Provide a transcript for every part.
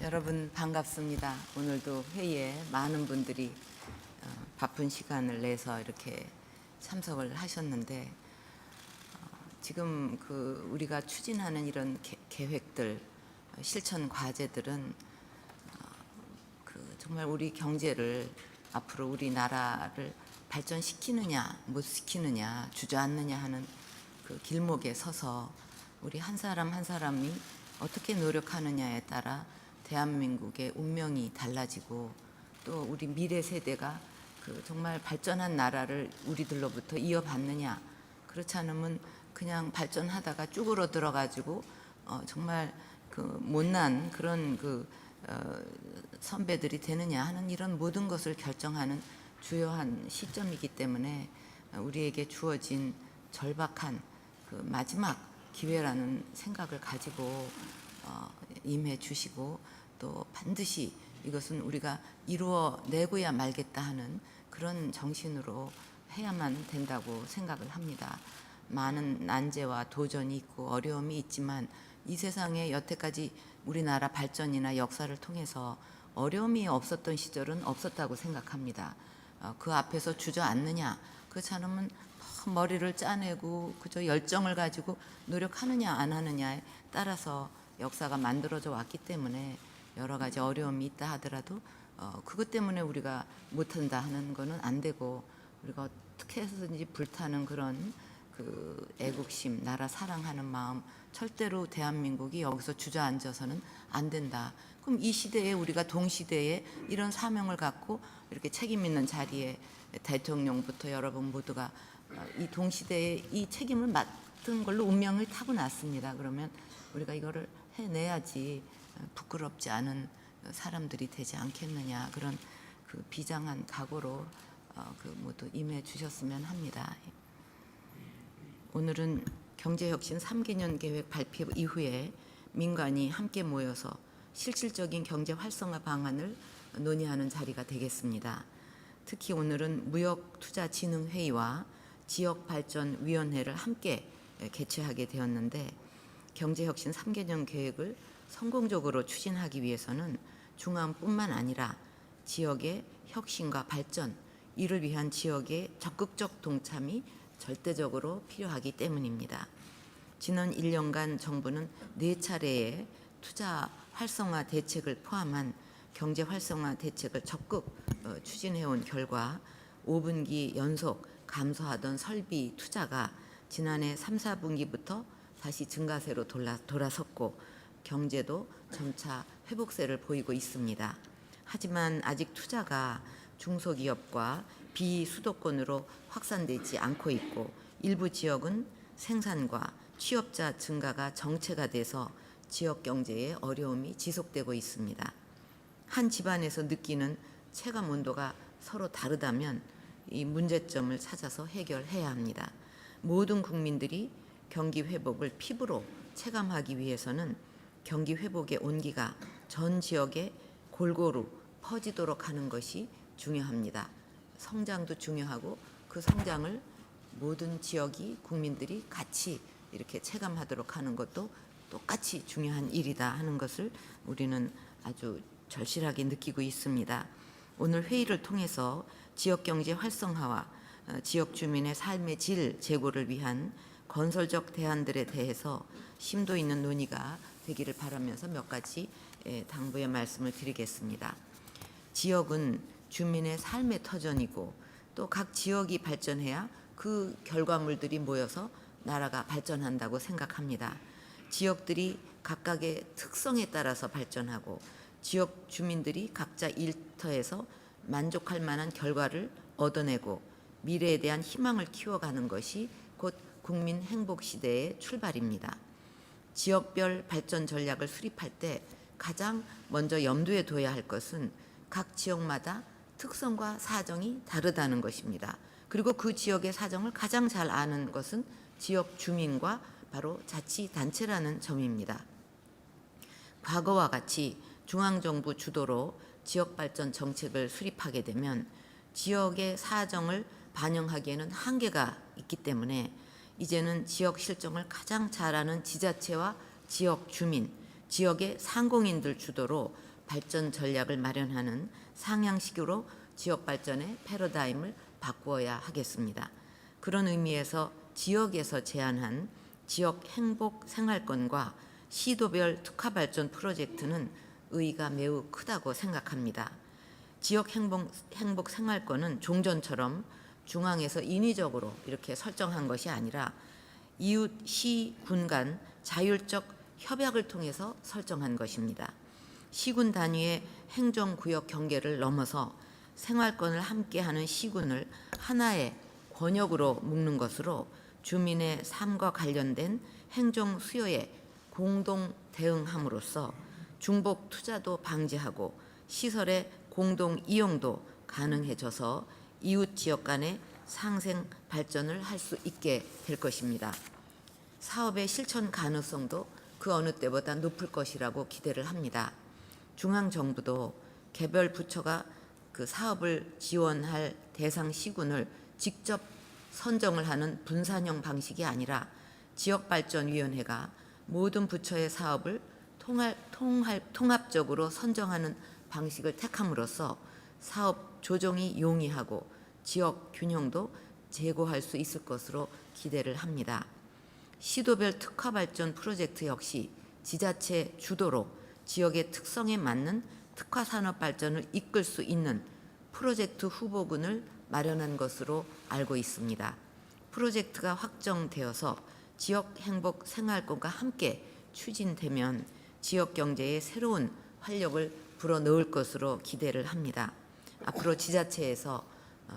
여러분 반갑습니다. 오늘도 회의에 많은 분들이 바쁜 시간을 내서 이렇게 참석을 하셨는데 지금 우리가 추진하는 이런 계획들, 실천 과제들은 정말 우리 경제를 앞으로 우리나라를 발전시키느냐 못 시키느냐 주저앉느냐 하는 그 길목에 서서 우리 한 사람 한 사람이 어떻게 노력하느냐에 따라 대한민국의 운명이 달라지고 또 우리 미래 세대가 정말 발전한 나라를 우리들로부터 이어받느냐, 그렇지 않으면 그냥 발전하다가 쭈그러들어 가지고 정말 못난 그런 선배들이 되느냐 하는 이런 모든 것을 결정하는 주요한 시점이기 때문에 우리에게 주어진 절박한 마지막 기회라는 생각을 가지고 임해 주시고 또 반드시 이것은 우리가 이루어내고야 말겠다 하는 그런 정신으로 해야만 된다고 생각을 합니다. 많은 난제와 도전이 있고 어려움이 있지만 이 세상에 여태까지 우리나라 발전이나 역사를 통해서 어려움이 없었던 시절은 없었다고 생각합니다. 그 앞에서 주저앉느냐, 그렇지 않으면 머리를 짜내고 그저 열정을 가지고 노력하느냐 안 하느냐에 따라서 역사가 만들어져 왔기 때문에 여러 가지 어려움이 있다 하더라도 그것 때문에 우리가 못한다 하는 거는 안 되고, 우리가 어떻게 해서든지 불타는 그런 애국심, 나라 사랑하는 마음, 절대로 대한민국이 여기서 주저앉아서는 안 된다. 그럼 이 시대에 우리가 동시대에 이런 사명을 갖고 이렇게 책임 있는 자리에 대통령부터 여러분 모두가 이 동시대에 이 책임을 맡은 걸로 운명을 타고났습니다. 그러면 우리가 이거를 해내야지 부끄럽지 않은 사람들이 되지 않겠느냐, 그런 비장한 각오로 모두 임해 주셨으면 합니다. 오늘은 경제혁신 3개년 계획 발표 이후에 민간이 함께 모여서 실질적인 경제 활성화 방안을 논의하는 자리가 되겠습니다. 특히 오늘은 무역투자진흥회의와 지역발전위원회를 함께 개최하게 되었는데, 경제혁신 3개년 계획을 성공적으로 추진하기 위해서는 중앙뿐만 아니라 지역의 혁신과 발전, 이를 위한 지역의 적극적 동참이 절대적으로 필요하기 때문입니다. 지난 1년간 정부는 4차례의 투자 활성화 대책을 포함한 경제 활성화 대책을 적극 추진해온 결과 5분기 연속 감소하던 설비 투자가 지난해 3, 4분기부터 다시 증가세로 돌아섰고 경제도 점차 회복세를 보이고 있습니다. 하지만 아직 투자가 중소기업과 비수도권으로 확산되지 않고 있고 일부 지역은 생산과 취업자 증가가 정체가 돼서 지역 경제에 어려움이 지속되고 있습니다. 한 집안에서 느끼는 체감 온도가 서로 다르다면 이 문제점을 찾아서 해결해야 합니다. 모든 국민들이 경기 회복을 피부로 체감하기 위해서는 경기 회복의 온기가 전 지역에 골고루 퍼지도록 하는 것이 중요합니다. 성장도 중요하고 그 성장을 모든 지역이 국민들이 같이 이렇게 체감하도록 하는 것도 똑같이 중요한 일이다 하는 것을 우리는 아주 절실하게 느끼고 있습니다. 오늘 회의를 통해서 지역경제 활성화와 지역 주민의 삶의 질 제고를 위한 건설적 대안들에 대해서 심도 있는 논의가 되기를 바라면서 몇 가지 당부의 말씀을 드리겠습니다. 지역은 주민의 삶의 터전이고 또 각 지역이 발전해야 그 결과물들이 모여서 나라가 발전한다고 생각합니다. 지역들이 각각의 특성에 따라서 발전하고 지역 주민들이 각자 일터에서 만족할 만한 결과를 얻어내고 미래에 대한 희망을 키워가는 것이 곧 국민 행복 시대의 출발입니다. 지역별 발전 전략을 수립할 때 가장 먼저 염두에 둬야 할 것은 각 지역마다 특성과 사정이 다르다는 것입니다. 그리고 그 지역의 사정을 가장 잘 아는 것은 지역 주민과 바로 자치단체라는 점입니다. 과거와 같이 중앙정부 주도로 지역발전 정책을 수립하게 되면 지역의 사정을 반영하기에는 한계가 있기 때문에 이제는 지역 실정을 가장 잘 아는 지자체와 지역 주민, 지역의 상공인들 주도로 발전 전략을 마련하는 상향식으로 지역 발전의 패러다임을 바꾸어야 하겠습니다. 그런 의미에서 지역에서 제안한 지역 행복 생활권과 시도별 특화 발전 프로젝트는 의의가 매우 크다고 생각합니다. 지역 행복 생활권은 종전처럼 중앙에서 인위적으로 이렇게 설정한 것이 아니라 이웃 시, 군 간 자율적 협약을 통해서 설정한 것입니다. 시군 단위의 행정구역 경계를 넘어서 생활권을 함께하는 시군을 하나의 권역으로 묶는 것으로 주민의 삶과 관련된 행정 수요에 공동 대응함으로써 중복 투자도 방지하고 시설의 공동 이용도 가능해져서 이웃 지역 간의 상생 발전을 할 수 있게 될 것입니다. 사업의 실천 가능성도 그 어느 때보다 높을 것이라고 기대를 합니다. 중앙정부도 개별 부처가 그 사업을 지원할 대상 시군을 직접 선정을 하는 분산형 방식이 아니라 지역발전위원회가 모든 부처의 사업을 통합적으로 선정하는 방식을 택함으로써 사업 조정이 용이하고 지역 균형도 제고할 수 있을 것으로 기대를 합니다. 시도별 특화 발전 프로젝트 역시 지자체 주도로 지역의 특성에 맞는 특화 산업 발전을 이끌 수 있는 프로젝트 후보군을 마련한 것으로 알고 있습니다. 프로젝트가 확정되어서 지역 행복 생활권과 함께 추진되면 지역 경제에 새로운 활력을 불어넣을 것으로 기대를 합니다. 앞으로 지자체에서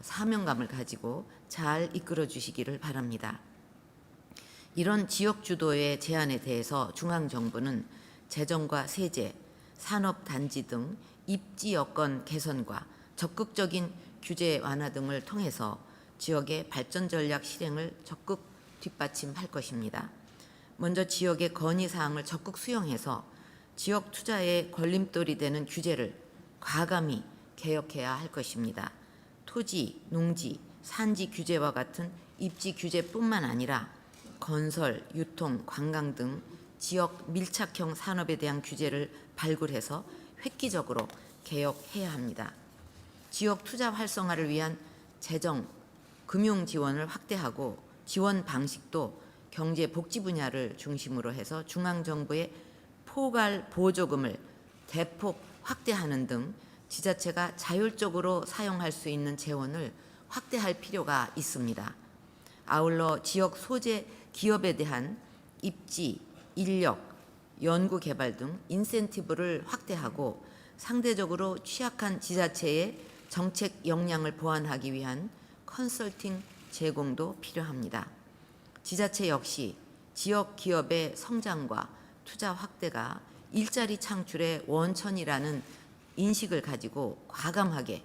사명감을 가지고 잘 이끌어 주시기를 바랍니다. 이런 지역 주도의 제안에 대해서 중앙정부는 재정과 세제, 산업단지 등 입지 여건 개선과 적극적인 규제 완화 등을 통해서 지역의 발전 전략 실행을 적극 뒷받침할 것입니다. 먼저 지역의 건의사항을 적극 수용해서 지역 투자에 걸림돌이 되는 규제를 과감히 개혁해야 할 것입니다. 토지, 농지, 산지 규제와 같은 입지 규제뿐만 아니라 건설, 유통, 관광 등 지역 밀착형 산업에 대한 규제를 발굴해서 획기적으로 개혁해야 합니다. 지역 투자 활성화를 위한 재정, 금융 지원을 확대하고 지원 방식도 경제 복지 분야를 중심으로 해서 중앙정부의 포괄 보조금을 대폭 확대하는 등 지자체가 자율적으로 사용할 수 있는 재원을 확대할 필요가 있습니다. 아울러 지역 소재 기업에 대한 입지, 인력, 연구개발 등 인센티브를 확대하고 상대적으로 취약한 지자체의 정책 역량을 보완하기 위한 컨설팅 제공도 필요합니다. 지자체 역시 지역 기업의 성장과 투자 확대가 일자리 창출의 원천이라는 인식을 가지고 과감하게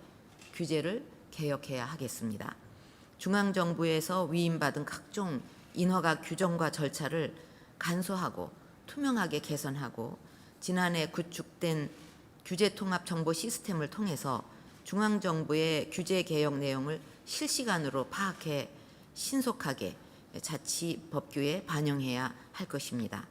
규제를 개혁해야 하겠습니다. 중앙정부에서 위임받은 각종 인허가 규정과 절차를 간소하고 투명하게 개선하고 지난해 구축된 규제통합정보 시스템을 통해서 중앙정부의 규제 개혁 내용을 실시간으로 파악해 신속하게 자치 법규에 반영해야 할 것입니다.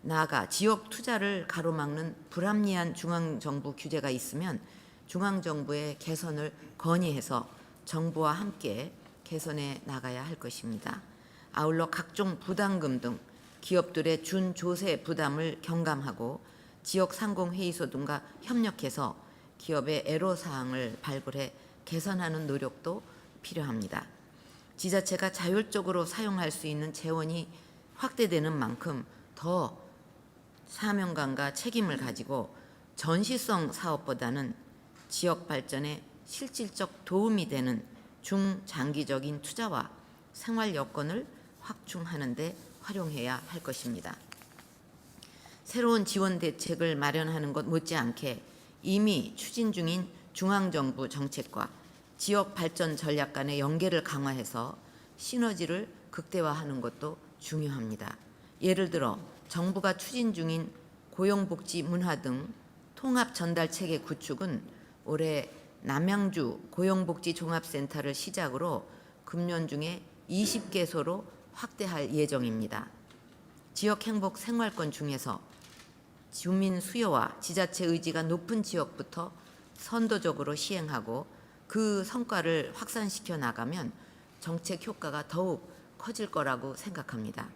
나아가 지역 투자를 가로막는 불합리한 중앙정부 규제가 있으면 중앙정부의 개선을 건의해서 정부와 함께 개선해 나가야 할 것입니다. 아울러 각종 부담금 등 기업들의 준조세 부담을 경감하고 지역 상공회의소 등과 협력해서 기업의 애로사항을 발굴해 개선하는 노력도 필요합니다. 지자체가 자율적으로 사용할 수 있는 재원이 확대되는 만큼 더 사명감과 책임을 가지고 전시성 사업보다는 지역 발전에 실질적 도움이 되는 중장기적인 투자와 생활 여건을 확충하는 데 활용해야 할 것입니다. 새로운 지원 대책을 마련하는 것 못지않게 이미 추진 중인 중앙정부 정책과 지역 발전 전략 간의 연계를 강화해서 시너지를 극대화하는 것도 중요합니다. 예를 들어 정부가 추진 중인 고용복지 문화 등 통합 전달 체계 구축은 올해 남양주 고용복지 종합센터를 시작으로 금년 중에 20개소로 확대할 예정입니다. 지역 행복 생활권 중에서 주민 수요와 지자체 의지가 높은 지역부터 선도적으로 시행하고 그 성과를 확산시켜 나가면 정책 효과가 더욱 커질 거라고 생각합니다.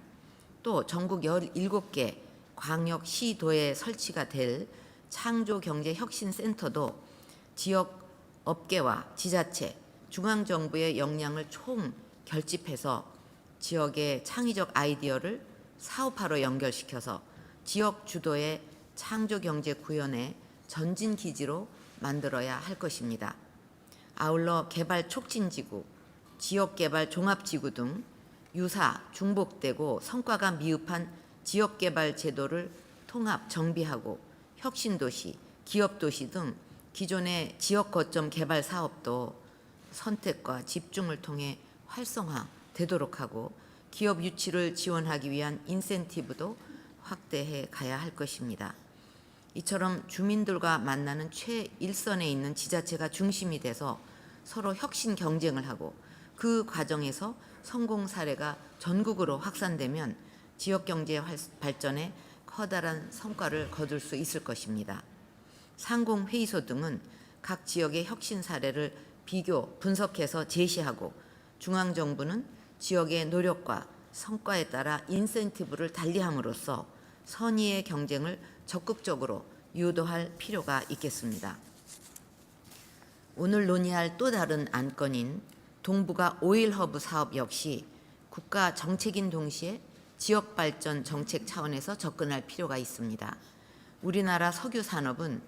또 전국 17개 광역시도에 설치가 될 창조경제혁신센터도 지역 업계와 지자체, 중앙정부의 역량을 총 결집해서 지역의 창의적 아이디어를 사업화로 연결시켜서 지역 주도의 창조경제 구현의 전진기지로 만들어야 할 것입니다. 아울러 개발촉진지구, 지역개발 종합지구 등 유사, 중복되고 성과가 미흡한 지역개발 제도를 통합 정비하고 혁신도시, 기업도시 등 기존의 지역 거점 개발 사업도 선택과 집중을 통해 활성화되도록 하고 기업 유치를 지원하기 위한 인센티브도 확대해 가야 할 것입니다. 이처럼 주민들과 만나는 최일선에 있는 지자체가 중심이 돼서 서로 혁신 경쟁을 하고 그 과정에서 성공 사례가 전국으로 확산되면 지역 경제 발전에 커다란 성과를 거둘 수 있을 것입니다. 상공회의소 등은 각 지역의 혁신 사례를 비교, 분석해서 제시하고 중앙정부는 지역의 노력과 성과에 따라 인센티브를 달리함으로써 선의의 경쟁을 적극적으로 유도할 필요가 있겠습니다. 오늘 논의할 또 다른 안건인 동북아 오일 허브 사업 역시 국가 정책인 동시에 지역 발전 정책 차원에서 접근할 필요가 있습니다. 우리나라 석유 산업은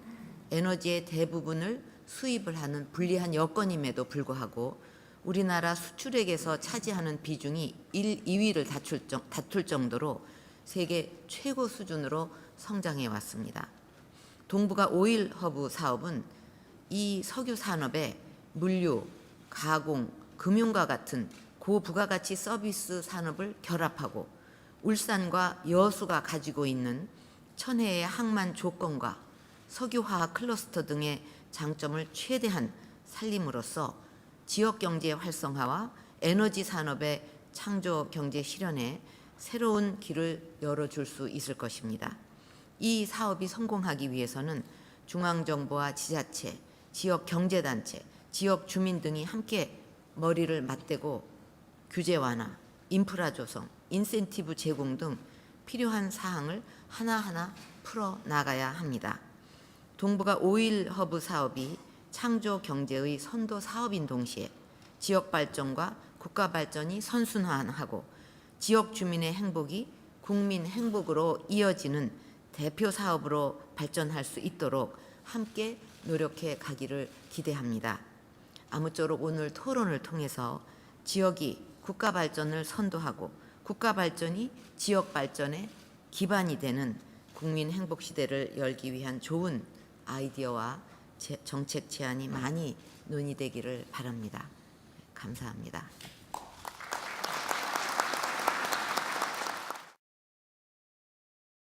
에너지의 대부분을 수입을 하는 불리한 여건임에도 불구하고 우리나라 수출액에서 차지하는 비중이 1, 2위를 다툴 정도로 세계 최고 수준으로 성장해 왔습니다. 동북아 오일 허브 사업은 이 석유 산업에 물류, 가공, 금융과 같은 고부가가치 서비스 산업을 결합하고 울산과 여수가 가지고 있는 천혜의 항만 조건과 석유화학 클러스터 등의 장점을 최대한 살림으로써 지역 경제 활성화와 에너지 산업의 창조 경제 실현에 새로운 길을 열어줄 수 있을 것입니다. 이 사업이 성공하기 위해서는 중앙정부와 지자체, 지역 경제단체, 지역 주민 등이 함께 머리를 맞대고 규제 완화, 인프라 조성, 인센티브 제공 등 필요한 사항을 하나하나 풀어 나가야 합니다. 동북아 오일 허브 사업이 창조 경제의 선도 사업인 동시에 지역 발전과 국가 발전이 선순환하고 지역 주민의 행복이 국민 행복으로 이어지는 대표 사업으로 발전할 수 있도록 함께 노력해 가기를 기대합니다. 아무쪼록 오늘 토론을 통해서 지역이 국가 발전을 선도하고 국가 발전이 지역 발전의 기반이 되는 국민 행복 시대를 열기 위한 좋은 아이디어와 정책 제안이 많이 논의되기를 바랍니다. 감사합니다.